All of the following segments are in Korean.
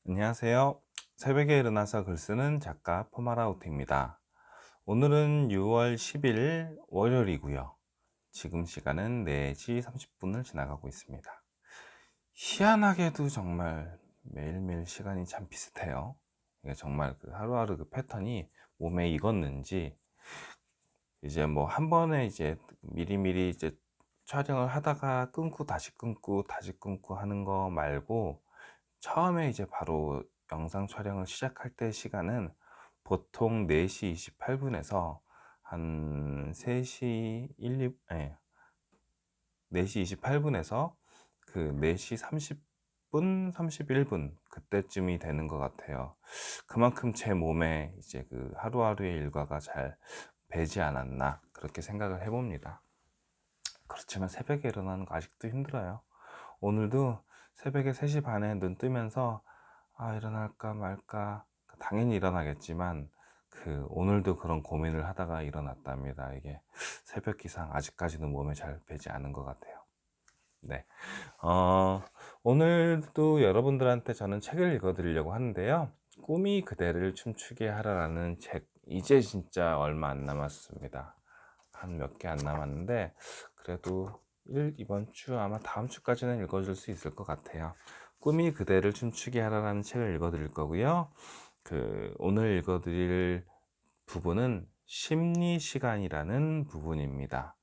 안녕하세요. 새벽에 일어나서 글 쓰는 작가 포마라우트입니다. 오늘은 6월 10일 월요일이고요. 지금 시간은 4시 30분을 지나가고 있습니다. 희한하게도 정말 매일매일 시간이 참 비슷해요. 이게 정말 그 하루하루 그 패턴이 몸에 익었는지 이제 뭐 한 번에 이제 미리미리 이제 촬영을 하다가 끊고 다시 끊고 다시 끊고 하는 거 말고 처음에 이제 바로 영상 촬영을 시작할 때 시간은 보통 4시 28분에서 한 3시 1, 2, 예, 4시 28분에서 그 4시 30분, 31분 그때쯤이 되는 것 같아요. 그만큼 제 몸에 이제 그 하루하루의 일과가 잘 배지 않았나 그렇게 생각을 해봅니다. 그렇지만 새벽에 일어나는 거 아직도 힘들어요. 오늘도 새벽에 3시 반에 눈 뜨면서 일어날까 말까 당연히 일어나겠지만 오늘도 그런 고민을 하다가 일어났답니다. 이게 새벽 기상 아직까지는 몸에 잘 배지 않은 것 같아요. 네. 오늘도 여러분들한테 저는 책을 읽어 드리려고 하는데요. 꿈이 그대를 춤추게 하라라는 책, 이제 진짜 얼마 안 남았습니다. 한 몇 개 안 남았는데 그래도 이번 주 아마 다음 주까지는 읽어줄 수 있을 것 같아요. 꿈이 그대를 춤추게 하라라는 책을 읽어 드릴 거고요. 오늘 읽어 드릴 부분은 심리 시간이라는 부분입니다.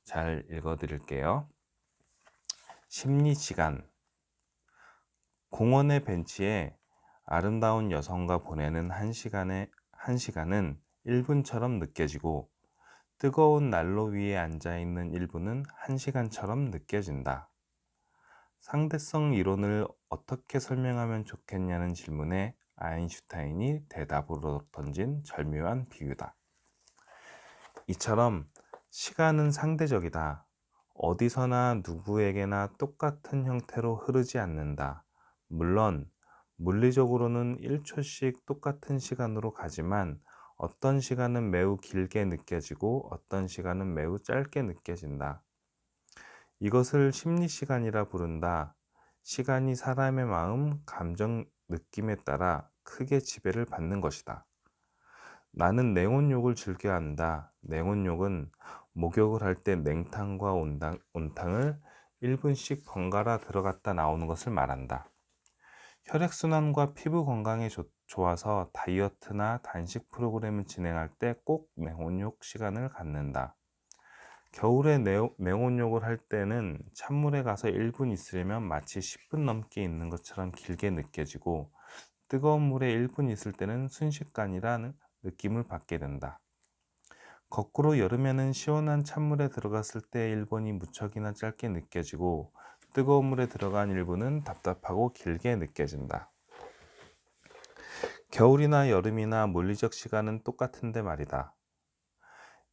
잘 읽어 드릴게요. 심리 시간. 공원의 벤치에 아름다운 여성과 보내는 한 시간은 1분처럼 느껴지고 뜨거운 난로 위에 앉아 있는 1분은 1시간처럼 느껴진다. 상대성 이론을 어떻게 설명하면 좋겠냐는 질문에 아인슈타인이 대답으로 던진 절묘한 비유다. 이처럼 시간은 상대적이다. 어디서나 누구에게나 똑같은 형태로 흐르지 않는다. 물론 물리적으로는 1초씩 똑같은 시간으로 가지만 어떤 시간은 매우 길게 느껴지고 어떤 시간은 매우 짧게 느껴진다. 이것을 심리 시간이라 부른다. 시간이 사람의 마음, 감정, 느낌에 따라 크게 지배를 받는 것이다. 나는 냉온욕을 즐겨한다. 냉온욕은 목욕을 할 때 냉탕과 온탕을 1분씩 번갈아 들어갔다 나오는 것을 말한다. 혈액순환과 피부 건강에 좋아서 다이어트나 단식 프로그램을 진행할 때 꼭 냉온욕 시간을 갖는다. 겨울에 냉온욕을 할 때는 찬물에 가서 1분 있으려면 마치 10분 넘게 있는 것처럼 길게 느껴지고 뜨거운 물에 1분 있을 때는 순식간이라는 느낌을 받게 된다. 거꾸로 여름에는 시원한 찬물에 들어갔을 때 1분이 무척이나 짧게 느껴지고 뜨거운 물에 들어간 1분은 답답하고 길게 느껴진다. 겨울이나 여름이나 물리적 시간은 똑같은데 말이다.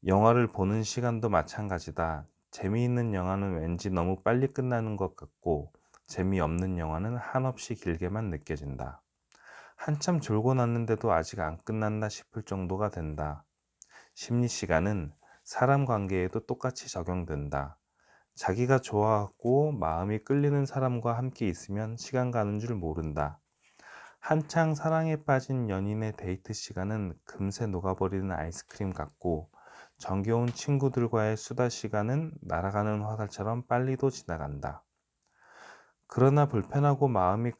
영화를 보는 시간도 마찬가지다. 재미있는 영화는 왠지 너무 빨리 끝나는 것 같고 재미없는 영화는 한없이 길게만 느껴진다. 한참 졸고 났는데도 아직 안 끝났나 싶을 정도가 된다. 심리 시간은 사람 관계에도 똑같이 적용된다. 자기가 좋아하고 마음이 끌리는 사람과 함께 있으면 시간 가는 줄 모른다. 한창 사랑에 빠진 연인의 데이트 시간은 금세 녹아버리는 아이스크림 같고 정겨운 친구들과의 수다 시간은 날아가는 화살처럼 빨리도 지나간다. 그러나 불편하고 마음이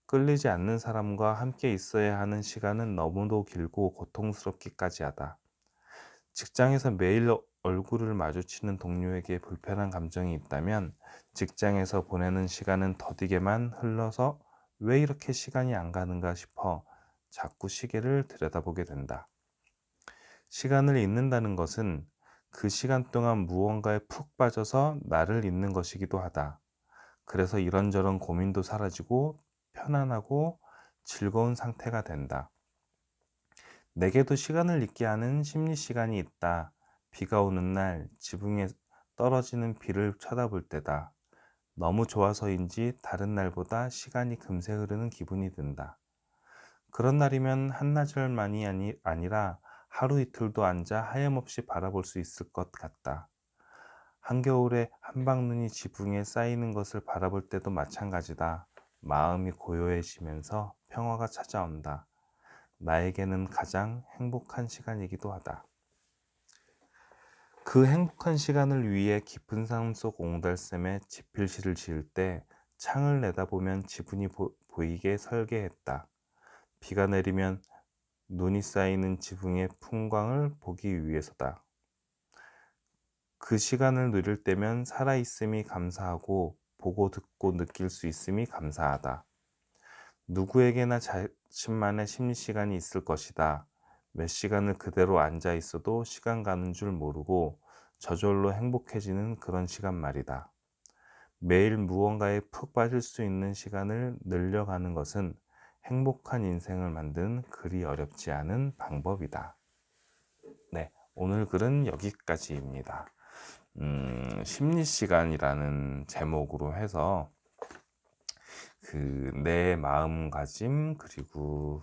끌리지 않는 사람과 함께 있어야 하는 시간은 너무도 길고 고통스럽기까지 하다. 직장에서 매일 얼굴을 마주치는 동료에게 불편한 감정이 있다면 직장에서 보내는 시간은 더디게만 흘러서 왜 이렇게 시간이 안 가는가 싶어 자꾸 시계를 들여다보게 된다. 시간을 잊는다는 것은 그 시간 동안 무언가에 푹 빠져서 나를 잊는 것이기도 하다. 그래서 이런저런 고민도 사라지고 편안하고 즐거운 상태가 된다. 내게도 시간을 잊게 하는 심리 시간이 있다. 비가 오는 날 지붕에 떨어지는 비를 쳐다볼 때다. 너무 좋아서인지 다른 날보다 시간이 금세 흐르는 기분이 든다. 그런 날이면 한나절만이 아니라 하루 이틀도 앉아 하염없이 바라볼 수 있을 것 같다. 한겨울에 한방눈이 지붕에 쌓이는 것을 바라볼 때도 마찬가지다. 마음이 고요해지면서 평화가 찾아온다. 나에게는 가장 행복한 시간이기도 하다. 그 행복한 시간을 위해 깊은 삶 속 옹달샘에 지필시를 지을 때 창을 내다보면 지붕이 보이게 설계했다. 비가 내리면 눈이 쌓이는 지붕의 풍광을 보기 위해서다. 그 시간을 누릴 때면 살아있음이 감사하고 보고 듣고 느낄 수 있음이 감사하다. 누구에게나 자신만의 심리시간이 있을 것이다. 몇 시간을 그대로 앉아 있어도 시간 가는 줄 모르고 저절로 행복해지는 그런 시간 말이다. 매일 무언가에 푹 빠질 수 있는 시간을 늘려가는 것은 행복한 인생을 만드는 그리 어렵지 않은 방법이다. 네, 오늘 글은 여기까지입니다. 심리시간이라는 제목으로 해서 내 마음가짐 그리고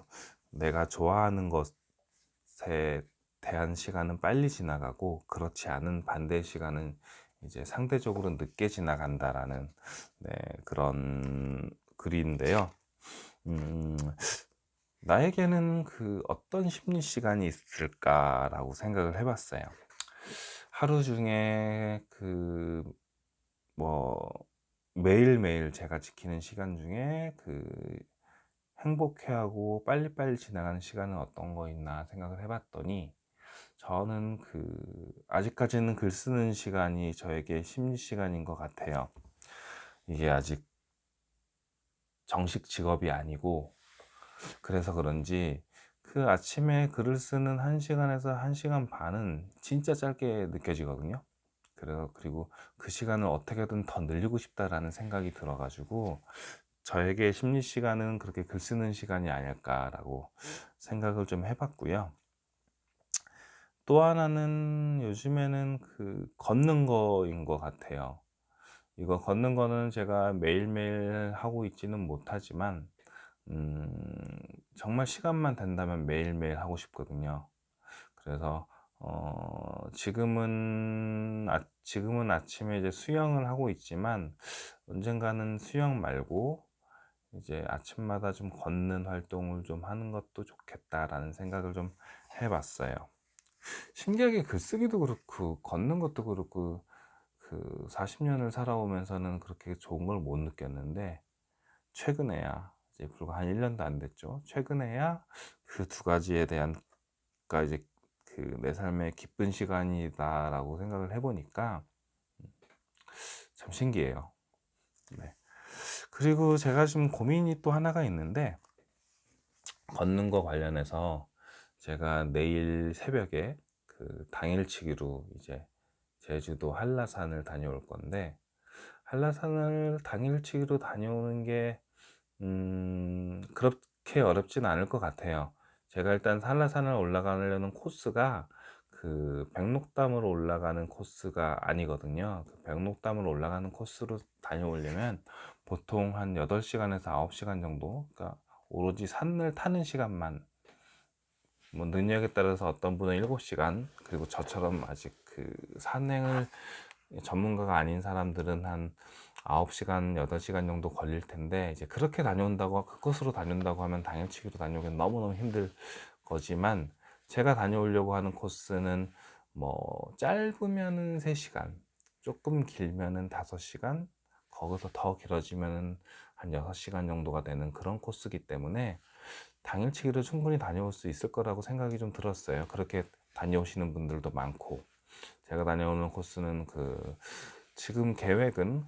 내가 좋아하는 것에 대한 시간은 빨리 지나가고 그렇지 않은 반대의 시간은 이제 상대적으로 늦게 지나간다라는 그런 글인데요. 나에게는 어떤 심리 시간이 있을까라고 생각을 해봤어요. 하루 중에 매일매일 제가 지키는 시간 중에 행복해하고 빨리빨리 지나가는 시간은 어떤 거 있나 생각을 해봤더니 저는 아직까지는 글 쓰는 시간이 저에게 심리 시간인 것 같아요. 이게 아직 정식 직업이 아니고 그래서 그런지 아침에 글을 쓰는 1시간에서 1시간 반은 진짜 짧게 느껴지거든요. 그리고 그 시간을 어떻게든 더 늘리고 싶다라는 생각이 들어가지고 저에게 심리 시간은 그렇게 글 쓰는 시간이 아닐까라고 생각을 좀 해봤고요. 또 하나는 요즘에는 걷는 거인 것 같아요. 이거 걷는 거는 제가 매일매일 하고 있지는 못하지만 정말 시간만 된다면 매일매일 하고 싶거든요. 그래서 지금은 아침에 이제 수영을 하고 있지만 언젠가는 수영 말고 이제 아침마다 좀 걷는 활동을 좀 하는 것도 좋겠다라는 생각을 좀 해봤어요. 신기하게 글쓰기도 그렇고 걷는 것도 그렇고 40년을 살아오면서는 그렇게 좋은 걸 못 느꼈는데 최근에야 이제 불과 한 1년도 안 됐죠. 최근에야 그 두 가지에 대한 이제 내 삶의 기쁜 시간이다라고 생각을 해보니까 참 신기해요. 네. 그리고 제가 지금 고민이 또 하나가 있는데 걷는 거 관련해서 제가 내일 새벽에 당일치기로 이제 제주도 한라산을 다녀올 건데 한라산을 당일치기로 다녀오는 게 그렇게 어렵진 않을 것 같아요. 제가 일단 한라산을 올라가려는 코스가 백록담으로 올라가는 코스가 아니거든요. 백록담으로 올라가는 코스로 다녀오려면 보통 한 8시간에서 9시간 정도, 그러니까 오로지 산을 타는 시간만, 뭐 능력에 따라서 어떤 분은 7시간, 그리고 저처럼 아직 산행을 전문가가 아닌 사람들은 한 9시간, 8시간 정도 걸릴 텐데, 이제 그렇게 다녀온다고, 그곳으로 다녀온다고 하면 당일치기로 다녀오기는 너무너무 힘들 거지만, 제가 다녀오려고 하는 코스는 뭐, 짧으면은 3시간, 조금 길면은 5시간, 거기서 더 길어지면은 한 6시간 정도가 되는 그런 코스이기 때문에, 당일치기로 충분히 다녀올 수 있을 거라고 생각이 좀 들었어요. 그렇게 다녀오시는 분들도 많고, 제가 다녀오는 코스는 지금 계획은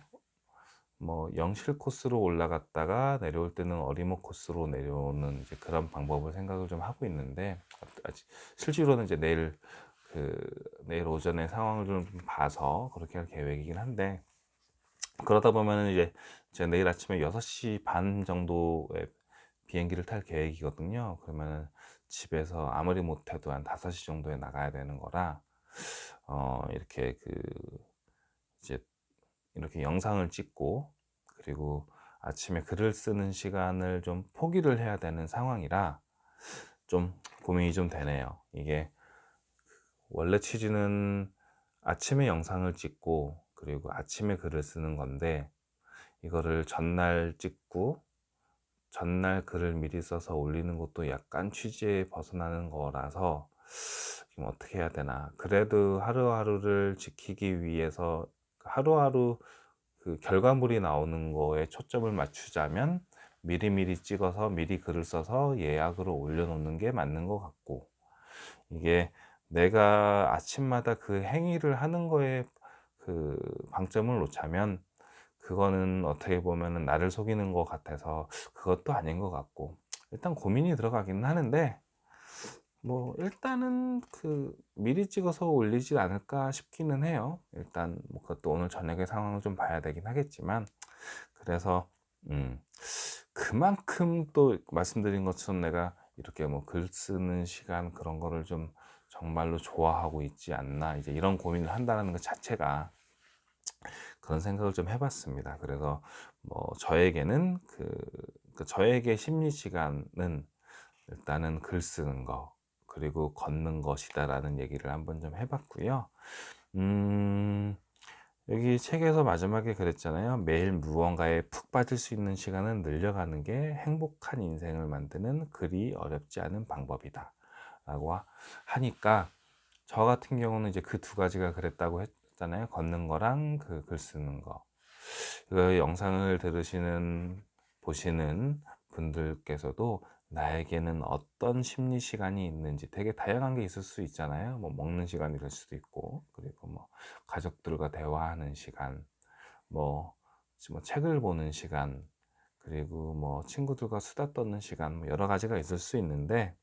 뭐 영실 코스로 올라갔다가 내려올 때는 어리목 코스로 내려오는 이제 그런 방법을 생각을 좀 하고 있는데 아직 실제로는 이제 내일 오전에 상황을 좀 봐서 그렇게 할 계획이긴 한데 그러다 보면은 이제 제가 내일 아침에 6시 반 정도에 비행기를 탈 계획이거든요. 그러면은 집에서 아무리 못해도 한 5시 정도에 나가야 되는 거라 이렇게 이제 이렇게 영상을 찍고 그리고 아침에 글을 쓰는 시간을 좀 포기를 해야 되는 상황이라 좀 고민이 좀 되네요. 이게 원래 취지는 아침에 영상을 찍고 그리고 아침에 글을 쓰는 건데 이거를 전날 찍고 전날 글을 미리 써서 올리는 것도 약간 취지에 벗어나는 거라서 지금 어떻게 해야 되나. 그래도 하루하루를 지키기 위해서 하루하루 그 결과물이 나오는 거에 초점을 맞추자면 미리미리 찍어서 미리 글을 써서 예약으로 올려놓는 게 맞는 것 같고, 이게 내가 아침마다 그 행위를 하는 거에 그 방점을 놓자면 그거는 어떻게 보면은 나를 속이는 것 같아서 그것도 아닌 것 같고, 일단 고민이 들어가기는 하는데 뭐 일단은 그 미리 찍어서 올리지 않을까 싶기는 해요. 일단 뭐 그것도 오늘 저녁에 상황을 좀 봐야 되긴 하겠지만, 그래서 음 그만큼 또 말씀드린 것처럼 내가 이렇게 뭐 글 쓰는 시간 그런 거를 좀 정말로 좋아하고 있지 않나, 이제 이런 고민을 한다는 것 자체가 그런 생각을 좀 해봤습니다. 그래서 뭐 저에게는 저에게 심리 시간은 일단은 글 쓰는 거 그리고 걷는 것이다라는 얘기를 한번 좀 해봤고요. 음, 여기 책에서 마지막에 그랬잖아요. 매일 무언가에 푹 빠질 수 있는 시간은 늘려가는 게 행복한 인생을 만드는 그리 어렵지 않은 방법이다 라고 하니까, 저 같은 경우는 이제 그 두 가지가 그랬다고 했잖아요. 걷는 거랑 그 글 쓰는 거. 그 영상을 들으시는 보시는 분들께서도 나에게는 어떤 심리 시간이 있는지, 되게 다양한 게 있을 수 있잖아요. 뭐 먹는 시간이 될 수도 있고, 그리고 뭐 가족들과 대화하는 시간, 뭐, 뭐 책을 보는 시간, 그리고 뭐 친구들과 수다 떠는 시간, 뭐 여러 가지가 있을 수 있는데,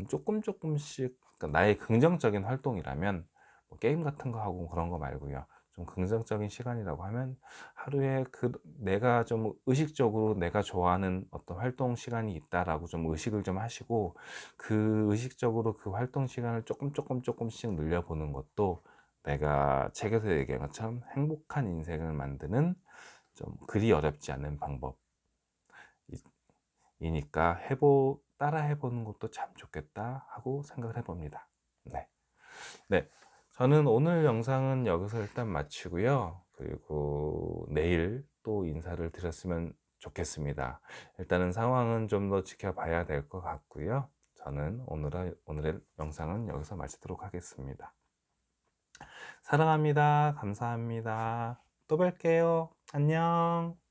조금씩, 그러니까 나의 긍정적인 활동이라면 뭐 게임 같은 거 하고 그런 거 말고요. 좀 긍정적인 시간이라고 하면 하루에 내가 좀 의식적으로 내가 좋아하는 어떤 활동 시간이 있다라고 좀 의식을 좀 하시고, 그 의식적으로 그 활동 시간을 조금씩 늘려보는 것도 내가 책에서 얘기한 것처럼 행복한 인생을 만드는 좀 그리 어렵지 않은 방법이니까 따라 해보는 것도 참 좋겠다 하고 생각을 해봅니다. 네. 네. 저는 오늘 영상은 여기서 일단 마치고요. 그리고 내일 또 인사를 드렸으면 좋겠습니다. 일단은 상황은 좀 더 지켜봐야 될 것 같고요. 저는 오늘의 영상은 여기서 마치도록 하겠습니다. 사랑합니다. 감사합니다. 또 뵐게요. 안녕.